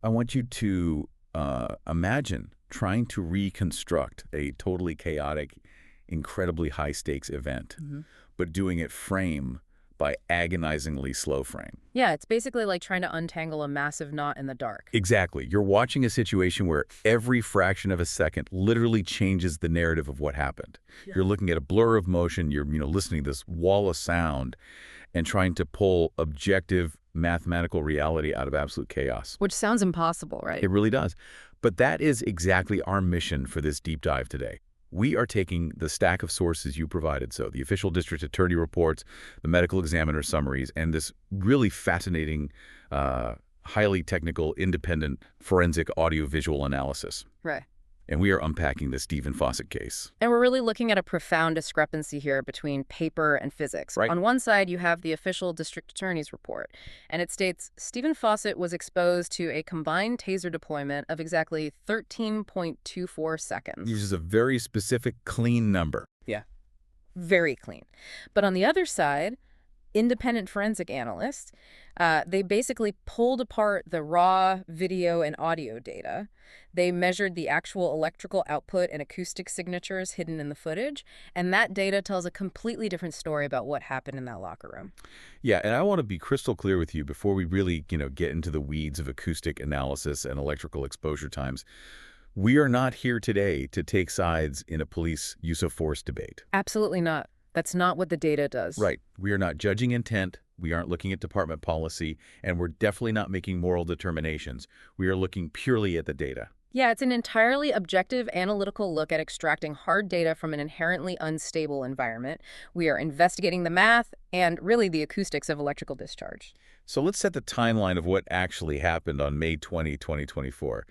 I want you to imagine trying to reconstruct a totally chaotic, incredibly high-stakes event, but doing it frame by agonizingly slow frame. Yeah, it's basically like trying to untangle a massive knot in the dark. Exactly. You're watching a situation where every fraction of a second literally changes the narrative of what happened. Yeah. You're looking at a blur of motion, you're listening to this wall of sound and trying to pull objective mathematical reality out of absolute chaos. Which sounds impossible, right? It really does. But that is exactly our mission for this deep dive today. We are taking the stack of sources you provided, so the official district attorney reports, the medical examiner summaries, and this really fascinating, highly technical, independent forensic audio-visual analysis. Right. And we are unpacking the Stephen Fossett case. And we're really looking at a profound discrepancy here between paper and physics. Right. On one side, you have the official district attorney's report, and it states Stephen Fossett was exposed to a combined taser deployment of exactly 13.24 seconds. Uses a very specific, clean number. Yeah, very clean. But on the other side, independent forensic analysts, they basically pulled apart the raw video and audio data. They measured the actual electrical output and acoustic signatures hidden in the footage, and that data tells a completely different story about what happened in that locker room. Yeah, and I want to be crystal clear with you before we really, get into the weeds of acoustic analysis and electrical exposure times. We are not here today to take sides in a police use of force debate. Absolutely not. That's not what the data does. Right. We are not judging intent. We aren't looking at department policy, and we're definitely not making moral determinations. We are looking purely at the data. Yeah, it's an entirely objective, analytical look at extracting hard data from an inherently unstable environment. We are investigating the math and really the acoustics of electrical discharge. So let's set the timeline of what actually happened on May 20, 2024.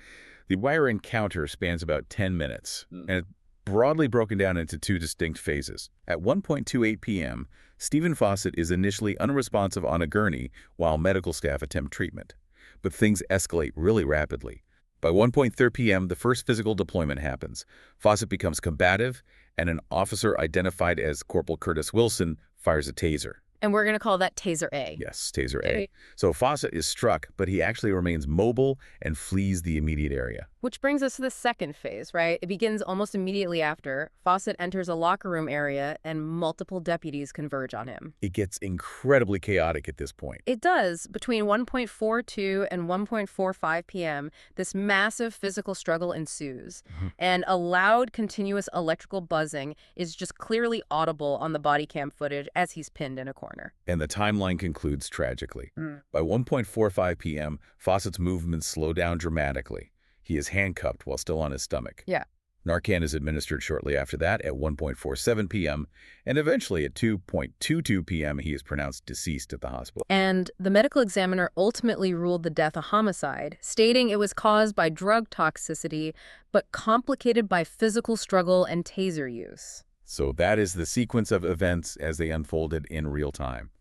The wire encounter spans about 10 minutes, and it's broadly broken down into two distinct phases. At 1:28 p.m., Stephen Fossett is initially unresponsive on a gurney while medical staff attempt treatment. But things escalate really rapidly. By 1:30 p.m., the first physical deployment happens. Fossett becomes combative, and an officer identified as Corporal Curtis Wilson fires a taser. And we're going to call that Taser A. Yes, Taser A. So Fossett is struck, but he actually remains mobile and flees the immediate area. Which brings us to the second phase, right? It begins almost immediately after. Fossett enters a locker room area and multiple deputies converge on him. It gets incredibly chaotic at this point. It does. Between 1:42 and 1:45 p.m., this massive physical struggle ensues. And a loud, continuous electrical buzzing is just clearly audible on the body cam footage as he's pinned in a corner. And the timeline concludes tragically. By 1:45 p.m., Fossett's movements slow down dramatically. He is handcuffed while still on his stomach. Yeah. Narcan is administered shortly after that at 1:47 p.m., and eventually at 2:22 p.m. he is pronounced deceased at the hospital. And the medical examiner ultimately ruled the death a homicide, stating it was caused by drug toxicity, but complicated by physical struggle and taser use. So that is the sequence of events as they unfolded in real time.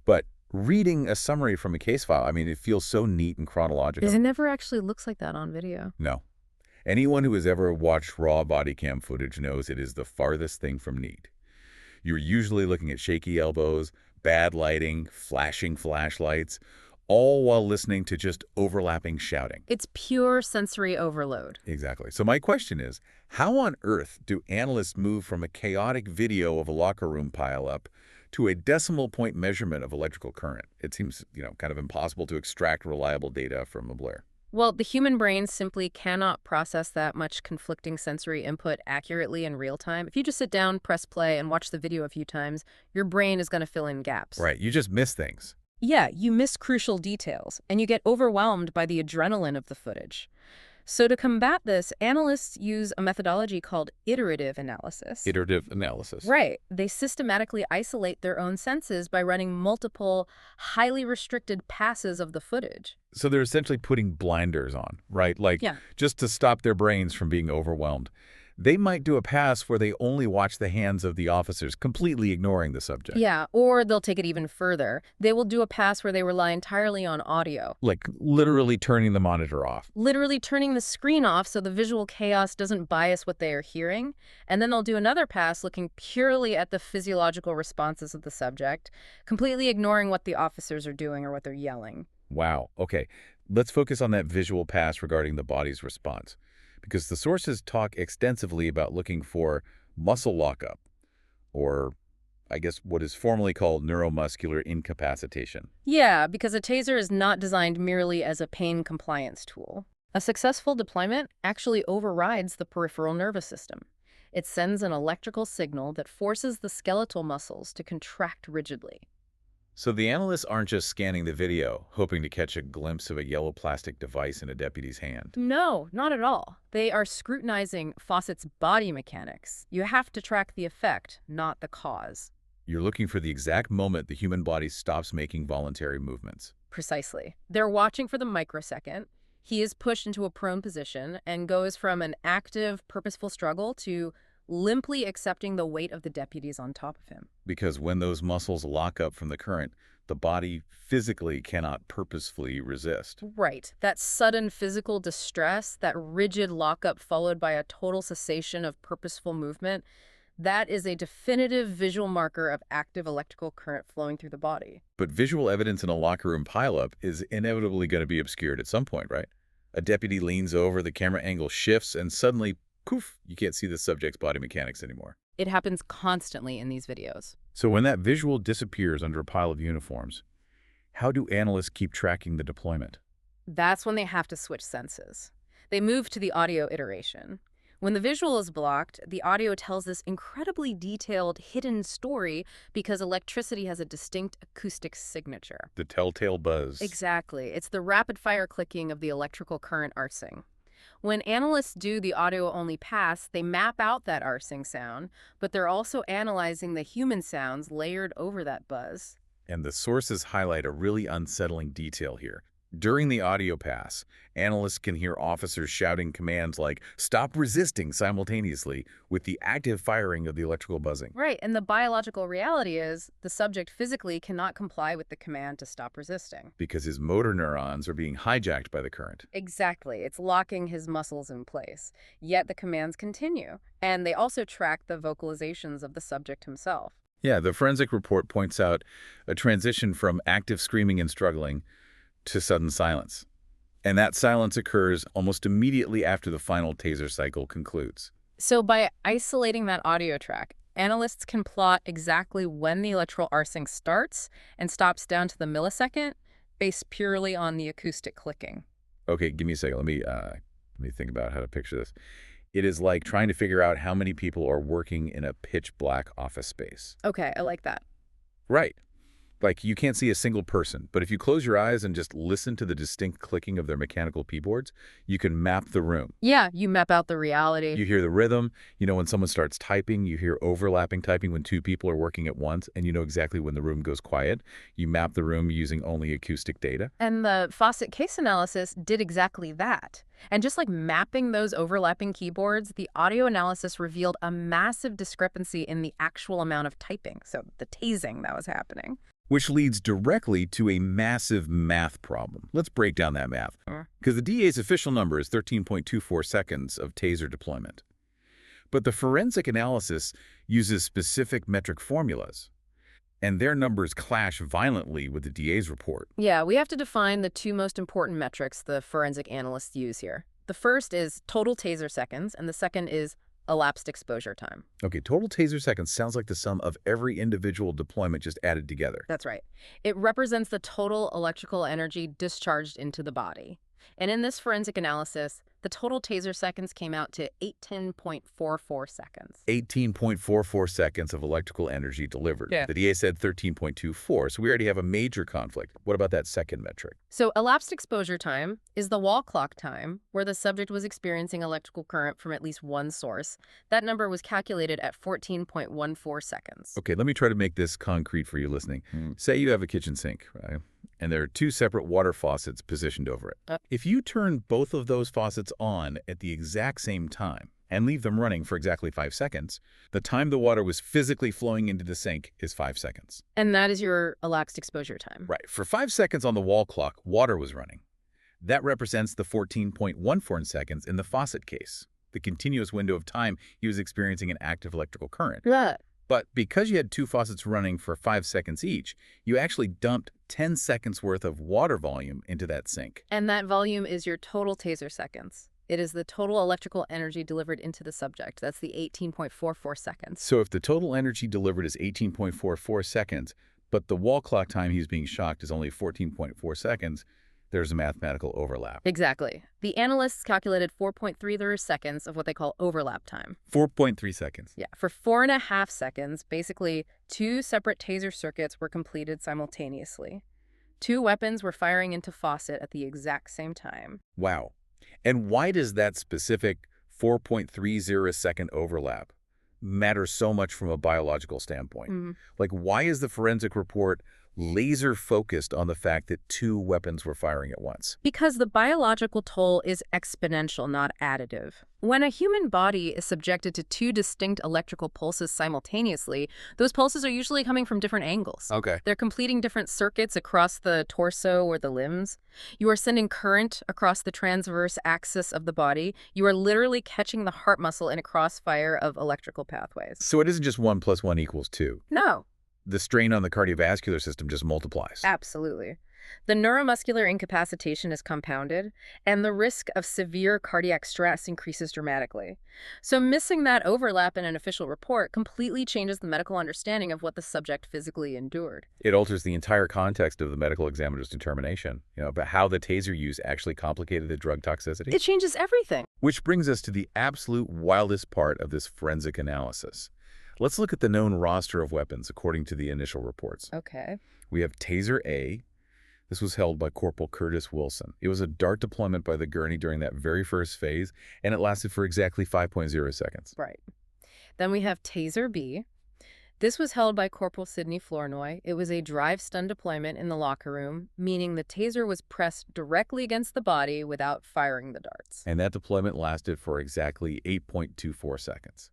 But reading a summary from a case file, it feels so neat and chronological. It never actually looks like that on video. No. Anyone who has ever watched raw body cam footage knows it is the farthest thing from neat. You're usually looking at shaky elbows, bad lighting, flashing flashlights, all while listening to just overlapping shouting. It's pure sensory overload. Exactly. So my question is, how on earth do analysts move from a chaotic video of a locker room pileup to a decimal point measurement of electrical current? It seems, kind of impossible to extract reliable data from a blur. Well, the human brain simply cannot process that much conflicting sensory input accurately in real time. If you just sit down, press play, and watch the video a few times, your brain is going to fill in gaps. Right. You just miss things. Yeah, you miss crucial details, and you get overwhelmed by the adrenaline of the footage. So to combat this, analysts use a methodology called iterative analysis. Iterative analysis. Right. They systematically isolate their own senses by running multiple, highly restricted passes of the footage. So they're essentially putting blinders on, right? Yeah. Just to stop their brains from being overwhelmed. They might do a pass where they only watch the hands of the officers, completely ignoring the subject. Yeah, or they'll take it even further. They will do a pass where they rely entirely on audio. Like literally turning the monitor off. Literally turning the screen off so the visual chaos doesn't bias what they are hearing. And then they'll do another pass looking purely at the physiological responses of the subject, completely ignoring what the officers are doing or what they're yelling. Wow. Okay. Let's focus on that visual pass regarding the body's response, because the sources talk extensively about looking for muscle lockup, or I guess what is formally called neuromuscular incapacitation. Yeah, because a taser is not designed merely as a pain compliance tool. A successful deployment actually overrides the peripheral nervous system. It sends an electrical signal that forces the skeletal muscles to contract rigidly. So the analysts aren't just scanning the video, hoping to catch a glimpse of a yellow plastic device in a deputy's hand. No, not at all. They are scrutinizing Fossett's body mechanics. You have to track the effect, not the cause. You're looking for the exact moment the human body stops making voluntary movements. Precisely. They're watching for the microsecond. He is pushed into a prone position and goes from an active, purposeful struggle to limply accepting the weight of the deputies on top of him. Because when those muscles lock up from the current, the body physically cannot purposefully resist. Right. That sudden physical distress, that rigid lockup followed by a total cessation of purposeful movement, that is a definitive visual marker of active electrical current flowing through the body. But visual evidence in a locker room pileup is inevitably going to be obscured at some point, right? A deputy leans over, the camera angle shifts, and suddenly, poof, you can't see the subject's body mechanics anymore. It happens constantly in these videos. So when that visual disappears under a pile of uniforms, how do analysts keep tracking the deployment? That's when they have to switch senses. They move to the audio iteration. When the visual is blocked, the audio tells this incredibly detailed, hidden story because electricity has a distinct acoustic signature. The telltale buzz. Exactly. It's the rapid-fire clicking of the electrical current arsing. When analysts do the audio-only pass, they map out that arsing sound, but they're also analyzing the human sounds layered over that buzz. And the sources highlight a really unsettling detail here. During the audio pass, analysts can hear officers shouting commands like, "Stop resisting," simultaneously with the active firing of the electrical buzzing. Right, and the biological reality is the subject physically cannot comply with the command to stop resisting. Because his motor neurons are being hijacked by the current. Exactly. It's locking his muscles in place. Yet the commands continue, and they also track the vocalizations of the subject himself. Yeah, the forensic report points out a transition from active screaming and struggling to sudden silence. And that silence occurs almost immediately after the final taser cycle concludes. So by isolating that audio track, analysts can plot exactly when the electrical arsing starts and stops down to the millisecond, based purely on the acoustic clicking. Okay, give me a second. Let me think about how to picture this. It is like trying to figure out how many people are working in a pitch black office space. Okay, I like that. Right. Like, you can't see a single person, but if you close your eyes and just listen to the distinct clicking of their mechanical keyboards, you can map the room. Yeah, you map out the reality. You hear the rhythm. You know when someone starts typing, you hear overlapping typing when two people are working at once, and you know exactly when the room goes quiet. You map the room using only acoustic data. And the Fossett case analysis did exactly that. And just like mapping those overlapping keyboards, the audio analysis revealed a massive discrepancy in the actual amount of typing, so the tasing that was happening. Which leads directly to a massive math problem. Let's break down that math. Because the DA's official number is 13.24 seconds of taser deployment. But the forensic analysis uses specific metric formulas, and their numbers clash violently with the DA's report. Yeah, we have to define the two most important metrics the forensic analysts use here. The first is total taser seconds, and the second is elapsed exposure time. Okay, total taser seconds sounds like the sum of every individual deployment just added together. That's right. It represents the total electrical energy discharged into the body. And in this forensic analysis, the total taser seconds came out to 18.44 seconds. 18.44 seconds of electrical energy delivered. Yeah. The DA said 13.24, so we already have a major conflict. What about that second metric? So elapsed exposure time is the wall clock time where the subject was experiencing electrical current from at least one source. That number was calculated at 14.14 seconds. Okay, let me try to make this concrete for you listening. Say you have a kitchen sink, right? And there are two separate water faucets positioned over it. If you turn both of those faucets on at the exact same time and leave them running for exactly 5 seconds, the time the water was physically flowing into the sink is 5 seconds. And that is your elapsed exposure time. Right. For 5 seconds on the wall clock, water was running. That represents the 14.14 seconds in the Fossett case, the continuous window of time he was experiencing an active electrical current. Yeah. But because you had two faucets running for 5 seconds each, you actually dumped 10 seconds worth of water volume into that sink. And that volume is your total taser seconds. It is the total electrical energy delivered into the subject. That's the 18.44 seconds. So if the total energy delivered is 18.44 seconds, but the wall clock time he's being shocked is only 14.4 seconds, there's a mathematical overlap. Exactly. The analysts calculated 4.3 seconds of what they call overlap time. 4.3 seconds. Yeah, for 4.5 seconds, basically 2 separate taser circuits were completed simultaneously. 2 weapons were firing into Fossett at the exact same time. Wow. And why does that specific 4.30-second overlap matter so much from a biological standpoint? Like, why is the forensic report laser-focused on the fact that 2 weapons were firing at once? Because the biological toll is exponential, not additive. When a human body is subjected to 2 distinct electrical pulses simultaneously, those pulses are usually coming from different angles. Okay. They're completing different circuits across the torso or the limbs. You are sending current across the transverse axis of the body. You are literally catching the heart muscle in a crossfire of electrical pathways. So it isn't just 1 + 1 = 2. No. The strain on the cardiovascular system just multiplies. Absolutely. The neuromuscular incapacitation is compounded, and the risk of severe cardiac stress increases dramatically. So missing that overlap in an official report completely changes the medical understanding of what the subject physically endured. It alters the entire context of the medical examiner's determination, about how the taser use actually complicated the drug toxicity. It changes everything. Which brings us to the absolute wildest part of this forensic analysis. Let's look at the known roster of weapons according to the initial reports. Okay. We have Taser A. This was held by Corporal Curtis Wilson. It was a dart deployment by the gurney during that very first phase, and it lasted for exactly 5.0 seconds. Right. Then we have Taser B. This was held by Corporal Sidney Flournoy. It was a drive-stun deployment in the locker room, meaning the taser was pressed directly against the body without firing the darts. And that deployment lasted for exactly 8.24 seconds.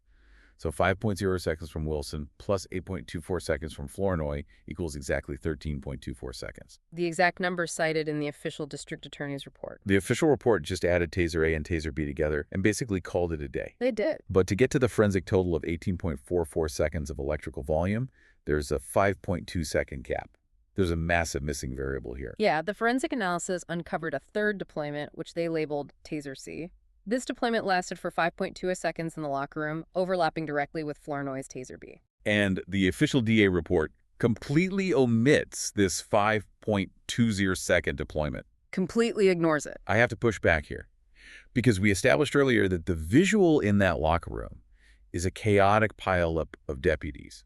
So 5.0 seconds from Wilson plus 8.24 seconds from Flournoy equals exactly 13.24 seconds. The exact number cited in the official district attorney's report. The official report just added Taser A and Taser B together and basically called it a day. They did. But to get to the forensic total of 18.44 seconds of electrical volume, there's a 5.2-second gap. There's a massive missing variable here. Yeah, the forensic analysis uncovered a third deployment, which they labeled Taser C. This deployment lasted for 5.2 seconds in the locker room, overlapping directly with Flournoy's Taser B. And the official DA report completely omits this 5.20-second deployment. Completely ignores it. I have to push back here, because we established earlier that the visual in that locker room is a chaotic pileup of deputies.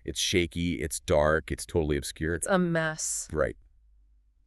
It's shaky, it's dark, it's totally obscure. It's a mess. Right.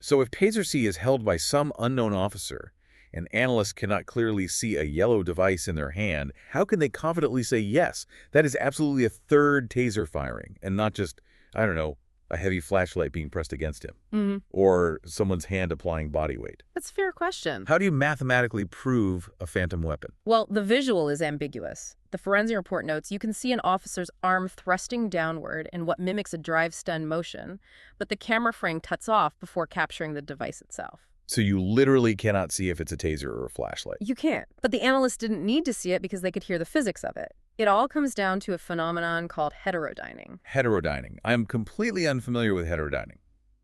So if Taser C is held by some unknown officer, and analysts cannot clearly see a yellow device in their hand, how can they confidently say, yes, that is absolutely a third taser firing, and not just, I don't know, a heavy flashlight being pressed against him, or someone's hand applying body weight? That's a fair question. How do you mathematically prove a phantom weapon? Well, the visual is ambiguous. The forensic report notes you can see an officer's arm thrusting downward in what mimics a drive-stun motion, but the camera frame cuts off before capturing the device itself. So you literally cannot see if it's a taser or a flashlight. You can't. But the analysts didn't need to see it because they could hear the physics of it. It all comes down to a phenomenon called heterodyning. Heterodyning. I am completely unfamiliar with heterodyning.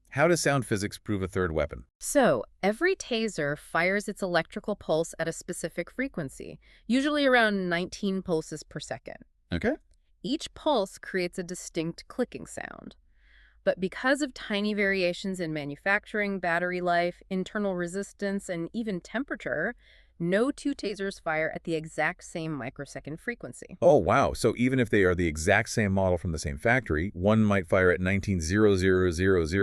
How does sound physics prove a third weapon? So, every taser fires its electrical pulse at a specific frequency, usually around 19 pulses per second. Okay. Each pulse creates a distinct clicking sound. But because of tiny variations in manufacturing, battery life, internal resistance, and even temperature, no 2 tasers fire at the exact same microsecond frequency. Oh, wow. So even if they are the exact same model from the same factory, one might fire at 19,000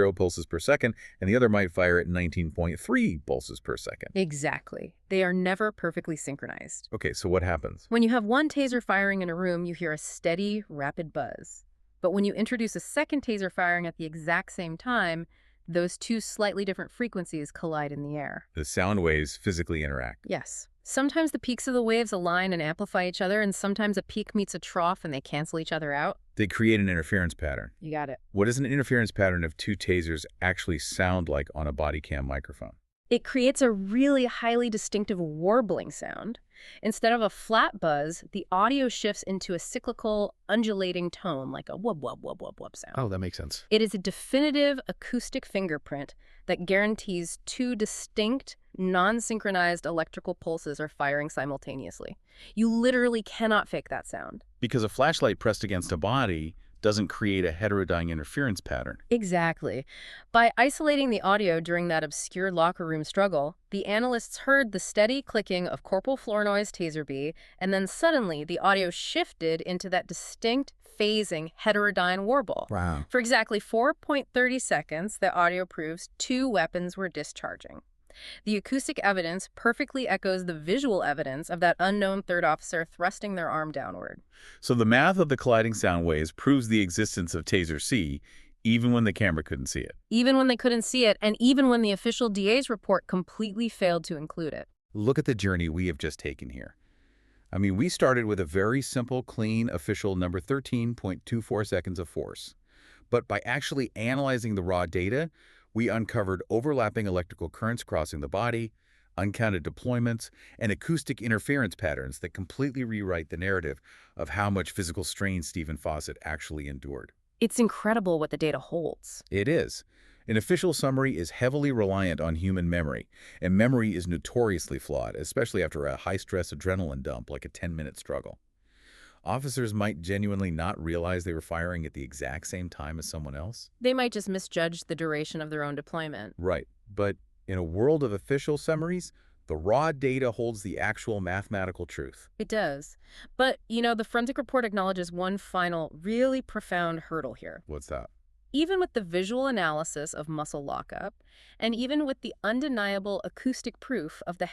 pulses per second, and the other might fire at 19.3 pulses per second. Exactly. They are never perfectly synchronized. Okay, so what happens? When you have one taser firing in a room, you hear a steady, rapid buzz. But when you introduce a second taser firing at the exact same time, those 2 slightly different frequencies collide in the air. The sound waves physically interact. Yes. Sometimes the peaks of the waves align and amplify each other, and sometimes a peak meets a trough and they cancel each other out. They create an interference pattern. You got it. What does an interference pattern of 2 tasers actually sound like on a body cam microphone? It creates a really highly distinctive warbling sound. Instead of a flat buzz, the audio shifts into a cyclical, undulating tone, like a wub wub wub wub wub sound. Oh, that makes sense. It is a definitive acoustic fingerprint that guarantees two distinct, non-synchronized electrical pulses are firing simultaneously. You literally cannot fake that sound. Because a flashlight pressed against a body doesn't create a heterodyne interference pattern. Exactly. By isolating the audio during that obscure locker room struggle, the analysts heard the steady clicking of Corporal Flournoy's Taser B, and then suddenly the audio shifted into that distinct, phasing heterodyne warble. Wow. For exactly 4.30 seconds, the audio proves two weapons were discharging. The acoustic evidence perfectly echoes the visual evidence of that unknown third officer thrusting their arm downward. So the math of the colliding sound waves proves the existence of Taser C, even when the camera couldn't see it. Even when they couldn't see it, and even when the official DA's report completely failed to include it. Look at the journey we have just taken here. I mean, we started with a very simple, clean, official number 13.24 seconds of force. But by actually analyzing the raw data, we uncovered overlapping electrical currents crossing the body, uncounted deployments, and acoustic interference patterns that completely rewrite the narrative of how much physical strain Stephen Fossett actually endured. It's incredible what the data holds. It is. An official summary is heavily reliant on human memory, and memory is notoriously flawed, especially after a high-stress adrenaline dump like a 10-minute struggle. Officers might genuinely not realize they were firing at the exact same time as someone else. They might just misjudge the duration of their own deployment. Right. But in a world of official summaries, the raw data holds the actual mathematical truth. It does. But, the forensic report acknowledges one final, really profound hurdle here. What's that? Even with the visual analysis of muscle lockup, and even with the undeniable acoustic proof of the